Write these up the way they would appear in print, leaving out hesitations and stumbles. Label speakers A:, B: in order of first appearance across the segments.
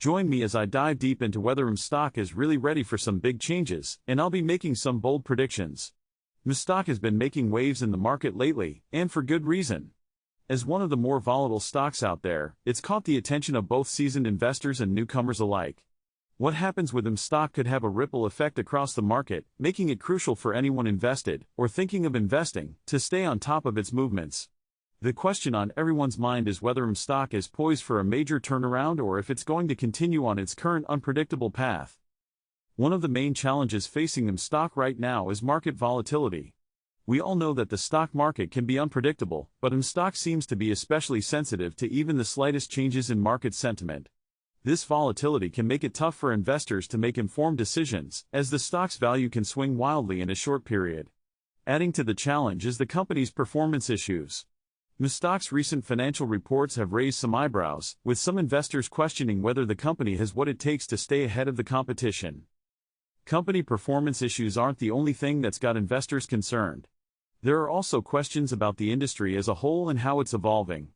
A: Join me as I dive deep into whether stock is really ready for some big changes, and I'll be making some bold predictions. Stock has been making waves in the market lately, and for good reason. As one of the more volatile stocks out there, it's caught the attention of both seasoned investors and newcomers alike. What happens with stock could have a ripple effect across the market, making it crucial for anyone invested, or thinking of investing, to stay on top of its movements. The question on everyone's mind is whether stock is poised for a major turnaround or if it's going to continue on its current unpredictable path. One of the main challenges facing stock right now is market volatility. We all know that the stock market can be unpredictable, but stock seems to be especially sensitive to even the slightest changes in market sentiment. This volatility can make it tough for investors to make informed decisions, as the stock's value can swing wildly in a short period. Adding to the challenge is the company's performance issues. Stock's recent financial reports have raised some eyebrows, with some investors questioning whether the company has what it takes to stay ahead of the competition. Company performance issues aren't the only thing that's got investors concerned. There are also questions about the industry as a whole and how it's evolving.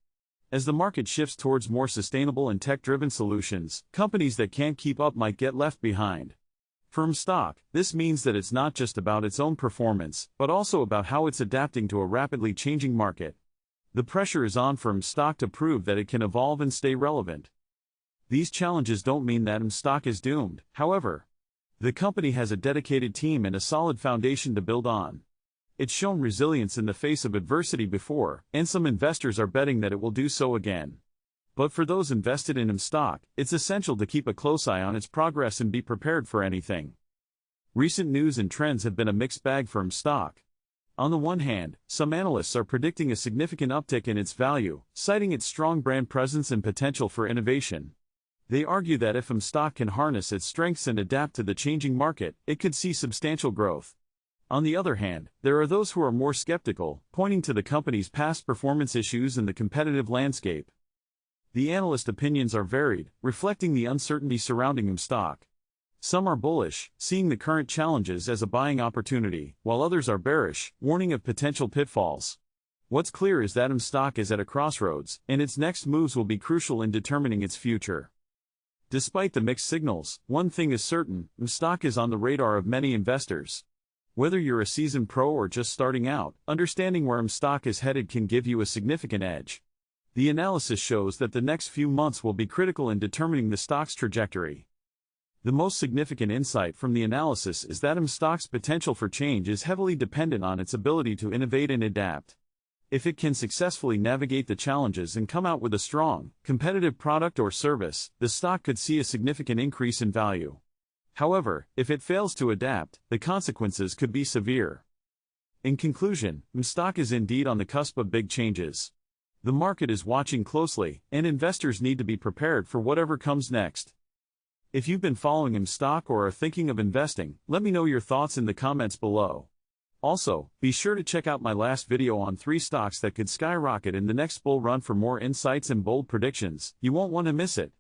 A: As the market shifts towards more sustainable and tech-driven solutions, companies that can't keep up might get left behind. For stock, this means that it's not just about its own performance, but also about how it's adapting to a rapidly changing market. The pressure is on for stock to prove that it can evolve and stay relevant. These challenges don't mean that stock is doomed, however. The company has a dedicated team and a solid foundation to build on. It's shown resilience in the face of adversity before, and some investors are betting that it will do so again. But for those invested in stock, it's essential to keep a close eye on its progress and be prepared for anything. Recent news and trends have been a mixed bag for stock. On the one hand, some analysts are predicting a significant uptick in its value, citing its strong brand presence and potential for innovation. They argue that if stock can harness its strengths and adapt to the changing market, it could see substantial growth. On the other hand, there are those who are more skeptical, pointing to the company's past performance issues and the competitive landscape. The analyst opinions are varied, reflecting the uncertainty surrounding stock. Some are bullish, seeing the current challenges as a buying opportunity, while others are bearish, warning of potential pitfalls. What's clear is that stock is at a crossroads, and its next moves will be crucial in determining its future. Despite the mixed signals, one thing is certain: stock is on the radar of many investors. Whether you're a seasoned pro or just starting out, understanding where stock is headed can give you a significant edge. The analysis shows that the next few months will be critical in determining the stock's trajectory. The most significant insight from the analysis is that stock's potential for change is heavily dependent on its ability to innovate and adapt. If it can successfully navigate the challenges and come out with a strong, competitive product or service, the stock could see a significant increase in value. However, if it fails to adapt, the consequences could be severe. In conclusion, stock is indeed on the cusp of big changes. The market is watching closely, and investors need to be prepared for whatever comes next. If you've been following stock or are thinking of investing, let me know your thoughts in the comments below. Also, be sure to check out my last video on 3 stocks that could skyrocket in the next bull run for more insights and bold predictions. You won't want to miss it.